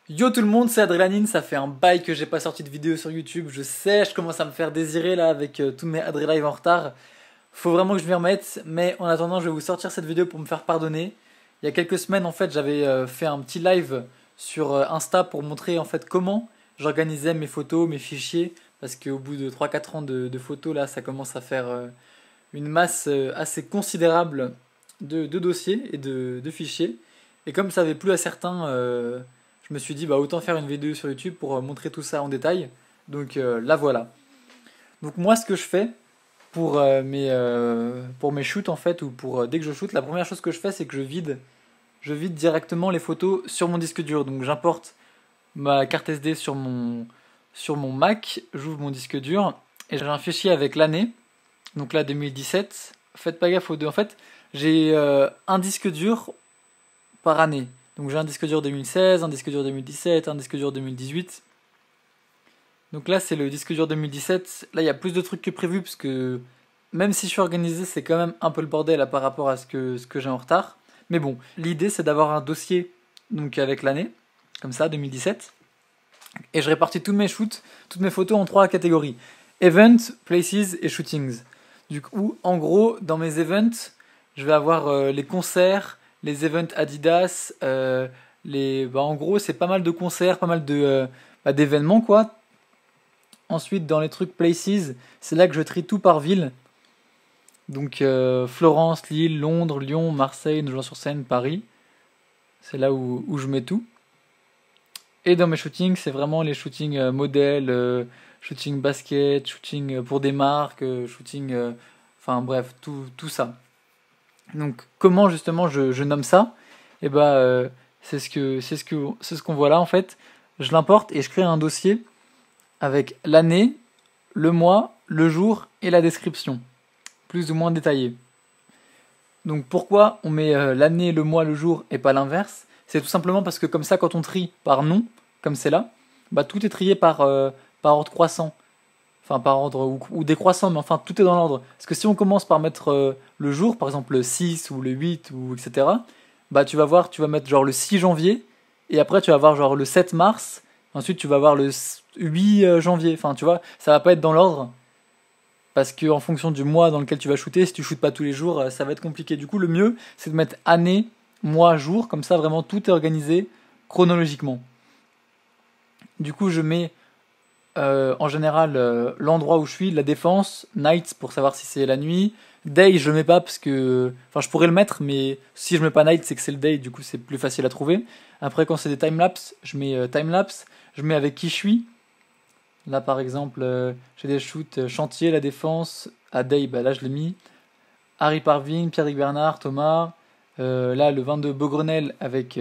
Yo tout le monde, c'est Adrénaline, ça fait un bail que j'ai pas sorti de vidéo sur YouTube, je sais, je commence à me faire désirer là avec tous mes Adré en retard. Faut vraiment que je m'y remette, mais en attendant je vais vous sortir cette vidéo pour me faire pardonner. Il y a quelques semaines en fait j'avais fait un petit live sur Insta pour montrer en fait comment j'organisais mes photos, mes fichiers, parce qu'au bout de 3 4 ans de photos là ça commence à faire une masse assez considérable de dossiers et de fichiers. Et comme ça avait plu à certains, je me suis dit bah autant faire une vidéo sur YouTube pour montrer tout ça en détail. Donc là voilà. Donc moi ce que je fais pour mes shoots en fait, ou pour dès que je shoot, la première chose que je fais c'est que je vide directement les photos sur mon disque dur. Donc j'importe ma carte SD sur mon Mac, j'ouvre mon disque dur et j'ai un fichier avec l'année. Donc là 2017. Faites pas gaffe aux deux. En fait j'ai un disque dur par année. Donc j'ai un disque dur 2016, un disque dur 2017, un disque dur 2018. Donc là c'est le disque dur 2017. Là il y a plus de trucs que prévu parce que même si je suis organisé, c'est quand même un peu le bordel là, par rapport à ce que j'ai en retard. Mais bon, l'idée c'est d'avoir un dossier donc avec l'année, comme ça 2017. Et je répartis tous mes shoots, toutes mes photos en trois catégories: event, places et shootings. Du coup, en gros, dans mes events, je vais avoir les concerts, les events Adidas, en gros, c'est pas mal de concerts, pas mal d'événements, quoi. Ensuite, dans les trucs places, c'est là que je trie tout par ville. Donc, Florence, Lille, Londres, Lyon, Marseille, Nogent-sur-Seine, Paris. C'est là où je mets tout. Et dans mes shootings, c'est vraiment les shootings modèles, shooting basket, shooting pour des marques, shooting, enfin bref, tout ça. Donc comment justement je nomme ça? Et bah c'est ce qu'on voit là en fait. Je l'importe et je crée un dossier avec l'année, le mois, le jour et la description, plus ou moins détaillée. Donc pourquoi on met l'année, le mois, le jour et pas l'inverse? C'est tout simplement parce que comme ça, quand on trie par nom, comme c'est là, bah tout est trié par ordre croissant. Enfin par ordre ou décroissant, mais enfin tout est dans l'ordre. Parce que si on commence par mettre le jour, par exemple le 6 ou le 8 ou etc., bah tu vas voir, tu vas mettre genre le 6 janvier, et après tu vas voir genre le 7 mars, ensuite tu vas voir le 8 janvier. Enfin tu vois, ça va pas être dans l'ordre. Parce que en fonction du mois dans lequel tu vas shooter, si tu shootes pas tous les jours, ça va être compliqué. Du coup, le mieux, c'est de mettre année, mois, jour, comme ça vraiment tout est organisé chronologiquement. Du coup, je mets en général l'endroit où je suis, la défense, night pour savoir si c'est la nuit, day je le mets pas parce que, enfin je pourrais le mettre, mais si je mets pas night c'est que c'est le day, du coup c'est plus facile à trouver. Après quand c'est des timelapse, je mets timelapse, je mets avec qui je suis. Là, par exemple, j'ai des shoots chantier, la défense, à Day, bah, là je l'ai mis. Harry Parvin, Pierrick Bernard, Thomas. Là, le 22, Beaugrenelle avec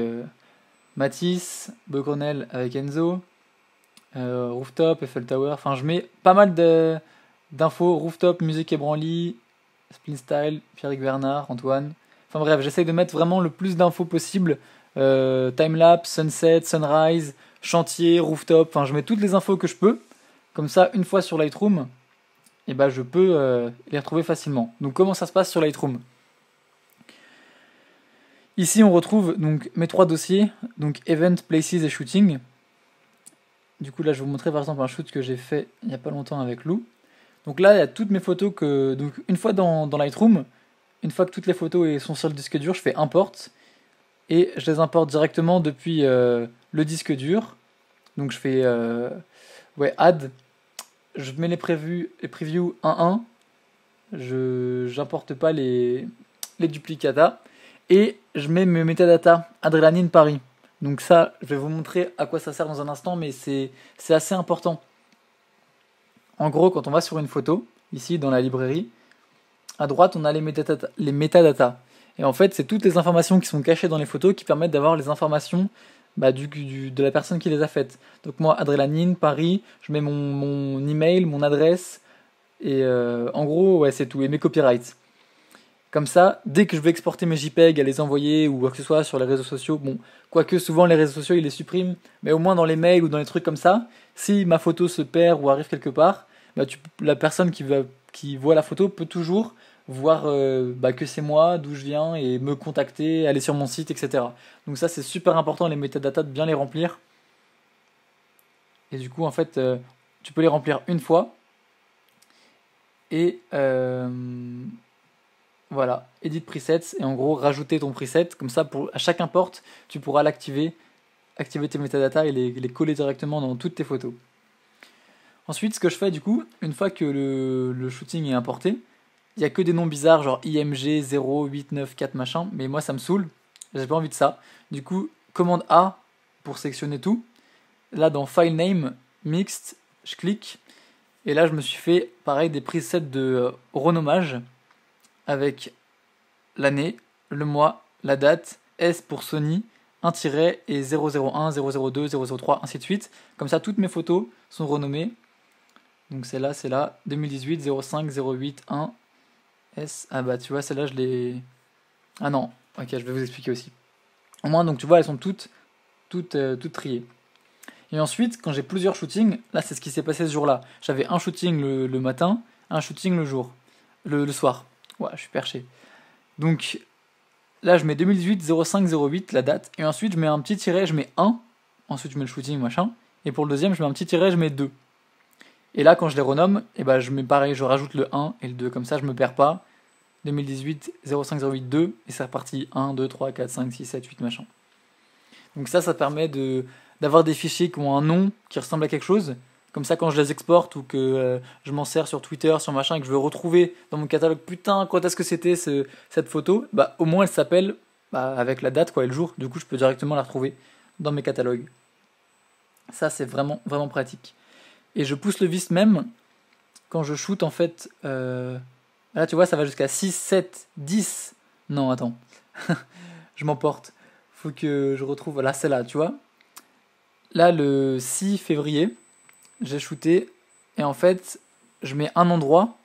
Matisse, Beaugrenelle avec Enzo. Rooftop, Eiffel Tower. Enfin, je mets pas mal d'infos. Rooftop, Musique et Branly, Spin Style, Pierrick Bernard, Antoine. Enfin bref, j'essaye de mettre vraiment le plus d'infos possible. Timelapse, sunset, sunrise, chantier, rooftop. Enfin, je mets toutes les infos que je peux. Comme ça, une fois sur Lightroom, eh ben, je peux les retrouver facilement. Donc comment ça se passe sur Lightroom? Ici, on retrouve donc mes trois dossiers, donc Event, Places et Shooting. Du coup, là, je vais vous montrer par exemple un shoot que j'ai fait il n'y a pas longtemps avec Lou. Donc là, il y a toutes mes photos que... Donc une fois dans Lightroom, une fois que toutes les photos sont sur le disque dur, je fais import. Et je les importe directement depuis le disque dur. Donc je fais add. Je mets les previews 1-1. J'importe pas les duplicata. Et je mets mes metadata Adrénaline Paris. Donc ça, je vais vous montrer à quoi ça sert dans un instant, mais c'est assez important. En gros, quand on va sur une photo, ici dans la librairie, à droite, on a les métadatas. Et en fait, c'est toutes les informations qui sont cachées dans les photos qui permettent d'avoir les informations de la personne qui les a faites. Donc moi, Adrénaline, Paris, je mets mon email, mon adresse, et en gros, ouais, c'est tout, et mes copyrights. Comme ça, dès que je veux exporter mes JPEG, à les envoyer ou quoi que ce soit sur les réseaux sociaux, bon, quoique souvent les réseaux sociaux ils les suppriment, mais au moins dans les mails ou dans les trucs comme ça, si ma photo se perd ou arrive quelque part, la personne qui voit la photo peut toujours voir que c'est moi, d'où je viens, et me contacter, aller sur mon site, etc. Donc ça c'est super important les métadatas de bien les remplir. Et du coup, en fait, tu peux les remplir une fois. Et voilà, edit presets. Et en gros, rajouter ton preset. Comme ça, à chaque import, tu pourras l'activer, activer tes metadata et les coller directement dans toutes tes photos. Ensuite, ce que je fais du coup, une fois que le shooting est importé, il n'y a que des noms bizarres, genre IMG 0894 machin, mais moi ça me saoule, j'ai pas envie de ça. Du coup, commande A pour sélectionner tout. Là, dans File Name, Mixed, je clique, et là je me suis fait, pareil, des presets de renommage, avec l'année, le mois, la date, S pour Sony, un tiret et 001, 002, 003, ainsi de suite. Comme ça, toutes mes photos sont renommées. Donc c'est là, 2018, 05, 08, 1, S. Ah bah tu vois, celle-là je l'ai... Ah non, ok, je vais vous expliquer aussi. Au moins, donc tu vois, elles sont toutes triées. Et ensuite, quand j'ai plusieurs shootings, là c'est ce qui s'est passé ce jour-là. J'avais un shooting le matin, un shooting le soir. Ouais, je suis perché. Donc là je mets 2018, 05, 08, la date. Et ensuite je mets un petit tiret, je mets 1. Ensuite je mets le shooting, machin. Et pour le deuxième, je mets un petit tiret, je mets 2. Et là, quand je les renomme, et ben, je mets pareil, je rajoute le 1 et le 2, comme ça je me perds pas. 2018, 05, 08, 2, et c'est reparti 1, 2, 3, 4, 5, 6, 7, 8, machin. Donc ça permet d'avoir des fichiers qui ont un nom qui ressemble à quelque chose. Comme ça, quand je les exporte ou que je m'en sers sur Twitter, sur machin, et que je veux retrouver dans mon catalogue, putain, quand est-ce que c'était cette photo, bah au moins elle s'appelle avec la date quoi, et le jour. Du coup, je peux directement la retrouver dans mes catalogues. Ça, c'est vraiment, vraiment pratique. Et je pousse le vice même quand je shoot en fait. Là tu vois ça va jusqu'à 6, 7, 10. Non attends. Je m'emporte. Faut que je retrouve. Voilà c'est là tu vois. Là le 6 février j'ai shooté. Et en fait je mets un endroit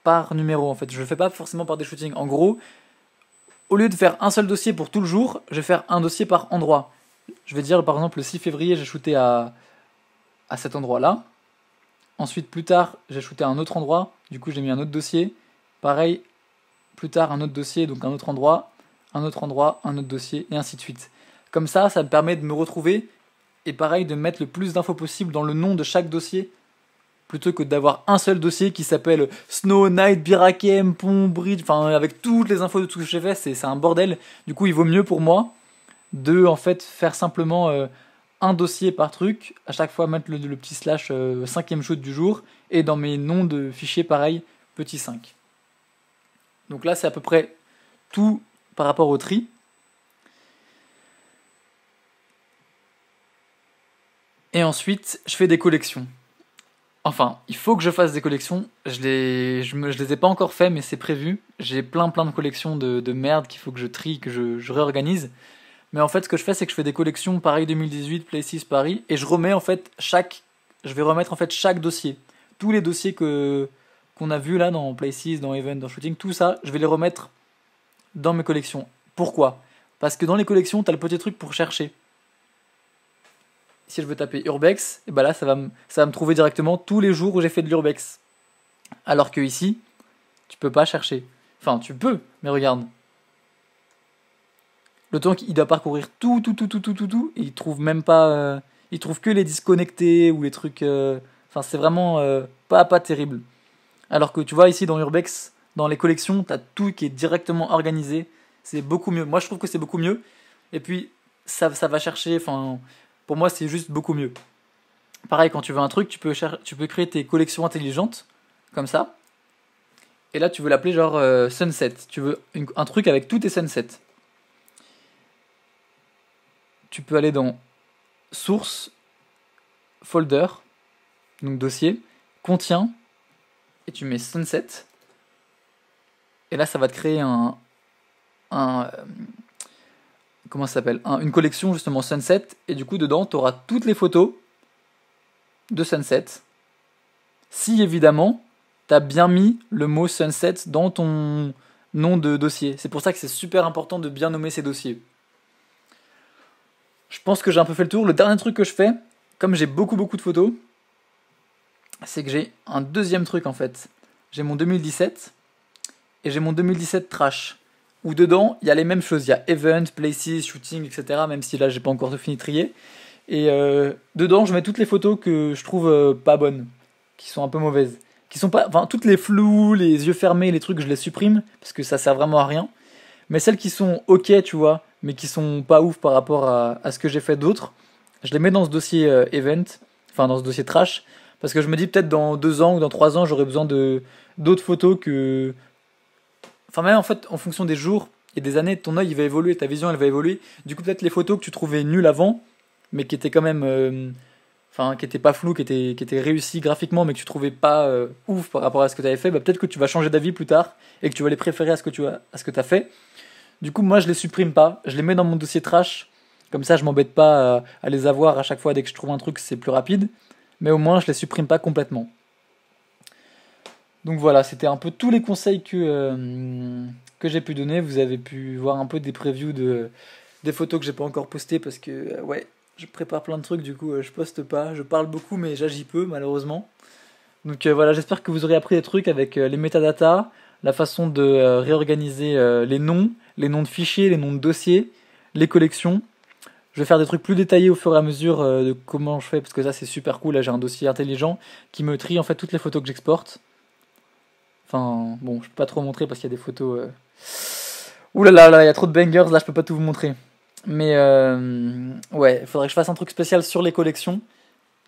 par numéro en fait. Je le fais pas forcément par des shootings. En gros au lieu de faire un seul dossier pour tout le jour, je vais faire un dossier par endroit. Je vais dire par exemple le 6 février j'ai shooté à cet endroit-là. Ensuite, plus tard, j'ai shooté à un autre endroit. Du coup, j'ai mis un autre dossier. Pareil, plus tard, un autre dossier, donc un autre endroit, un autre endroit, un autre dossier, et ainsi de suite. Comme ça me permet de me retrouver et pareil, de mettre le plus d'infos possible dans le nom de chaque dossier plutôt que d'avoir un seul dossier qui s'appelle Snow, Night, Birakem, Pont, Bridge, enfin, avec toutes les infos de tout ce que j'ai fait, c'est un bordel. Du coup, il vaut mieux pour moi de, en fait, faire simplement un dossier par truc, à chaque fois mettre le petit slash 5e shoot du jour, et dans mes noms de fichiers pareil, petit 5. Donc là c'est à peu près tout par rapport au tri. Et ensuite je fais des collections. Enfin, il faut que je fasse des collections, je les ai pas encore fait mais c'est prévu. J'ai plein de collections de merde qu'il faut que je trie, que je réorganise. Mais en fait, ce que je fais, c'est que je fais des collections Paris 2018, Places Paris, et je remets en fait je vais remettre en fait chaque dossier. Tous les dossiers qu'on a vus là dans Places, dans Event, dans Shooting, tout ça, je vais les remettre dans mes collections. Pourquoi ? Parce que dans les collections, t'as le petit truc pour chercher. Si je veux taper Urbex, et ben là, ça va me trouver directement tous les jours où j'ai fait de l'Urbex. Alors que ici, tu peux pas chercher. Enfin, tu peux, mais regarde. Le temps qu'il doit parcourir tout, et il trouve même pas. Il trouve que les disconnectés ou les trucs. Enfin, c'est vraiment pas terrible. Alors que tu vois, ici dans Urbex, dans les collections, t'as tout qui est directement organisé. C'est beaucoup mieux. Moi, je trouve que c'est beaucoup mieux. Et puis, ça va chercher. Enfin, pour moi, c'est juste beaucoup mieux. Pareil, quand tu veux un truc, tu peux créer tes collections intelligentes, comme ça. Et là, tu veux l'appeler genre Sunset. Tu veux un truc avec tous tes sunsets. Tu peux aller dans Source, Folder, donc dossier, Contient, et tu mets Sunset. Et là, ça va te créer comment ça s'appelle, une collection justement Sunset. Et du coup, dedans, tu auras toutes les photos de Sunset. Si évidemment, tu as bien mis le mot Sunset dans ton nom de dossier. C'est pour ça que c'est super important de bien nommer ces dossiers. Je pense que j'ai un peu fait le tour. Le dernier truc que je fais, comme j'ai beaucoup de photos, c'est que j'ai un deuxième truc en fait. J'ai mon 2017 et j'ai mon 2017 trash. Où dedans, il y a les mêmes choses. Il y a event, places, shooting, etc. Même si là, j'ai pas encore tout fini de trier. Et dedans, je mets toutes les photos que je trouve pas bonnes, qui sont un peu mauvaises. Qui sont pas, enfin, toutes les flous, les yeux fermés, les trucs, je les supprime, parce que ça sert vraiment à rien. Mais celles qui sont ok, tu vois, mais qui sont pas ouf par rapport à ce que j'ai fait d'autres, je les mets dans ce dossier event, enfin dans ce dossier trash, parce que je me dis peut-être dans 2 ans ou dans 3 ans, j'aurai besoin de d'autres photos que... Enfin même en fait, en fonction des jours et des années, ton œil il va évoluer, ta vision elle va évoluer. Du coup peut-être les photos que tu trouvais nulles avant, mais qui étaient quand même... Enfin, qui étaient pas floues, qui étaient réussies graphiquement, mais que tu trouvais pas ouf par rapport à ce que tu avais fait, bah, peut-être que tu vas changer d'avis plus tard et que tu vas les préférer à ce que tu as fait. Du coup, moi, je les supprime pas. Je les mets dans mon dossier trash. Comme ça, je m'embête pas à les avoir à chaque fois dès que je trouve un truc, c'est plus rapide. Mais au moins, je les supprime pas complètement. Donc voilà, c'était un peu tous les conseils que j'ai pu donner. Vous avez pu voir un peu des previews des photos que j'ai pas encore postées parce que, ouais, je prépare plein de trucs. Du coup, je poste pas. Je parle beaucoup, mais j'agis peu, malheureusement. Donc voilà, j'espère que vous aurez appris des trucs avec les metadatas, la façon de réorganiser les noms de fichiers, les noms de dossiers, les collections. Je vais faire des trucs plus détaillés au fur et à mesure de comment je fais, parce que ça c'est super cool. Là j'ai un dossier intelligent qui me trie en fait toutes les photos que j'exporte. Enfin bon, je peux pas trop montrer parce qu'il y a des photos... Ouh là là là, il y a trop de bangers, là je peux pas tout vous montrer. Mais ouais, il faudrait que je fasse un truc spécial sur les collections.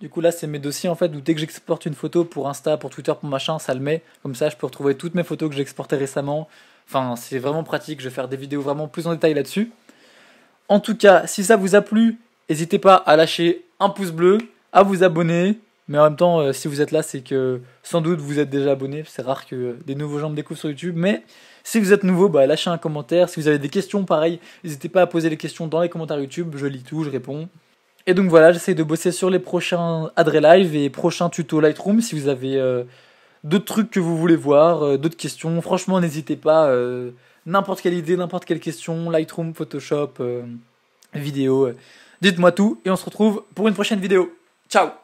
Du coup là c'est mes dossiers en fait où dès que j'exporte une photo pour Insta, pour Twitter, pour machin, ça le met. Comme ça je peux retrouver toutes mes photos que j'ai exportées récemment. Enfin c'est vraiment pratique, je vais faire des vidéos vraiment plus en détail là-dessus. En tout cas, si ça vous a plu, n'hésitez pas à lâcher un pouce bleu, à vous abonner. Mais en même temps, si vous êtes là, c'est que sans doute vous êtes déjà abonné. C'est rare que des nouveaux gens me découvrent sur YouTube. Mais si vous êtes nouveau, bah, lâchez un commentaire. Si vous avez des questions, pareil, n'hésitez pas à poser les questions dans les commentaires YouTube. Je lis tout, je réponds. Et donc voilà, j'essaie de bosser sur les prochains Adrelive et prochains tutos Lightroom. Si vous avez d'autres trucs que vous voulez voir, d'autres questions, franchement, n'hésitez pas. N'importe quelle idée, n'importe quelle question, Lightroom, Photoshop, vidéo. Dites-moi tout et on se retrouve pour une prochaine vidéo. Ciao!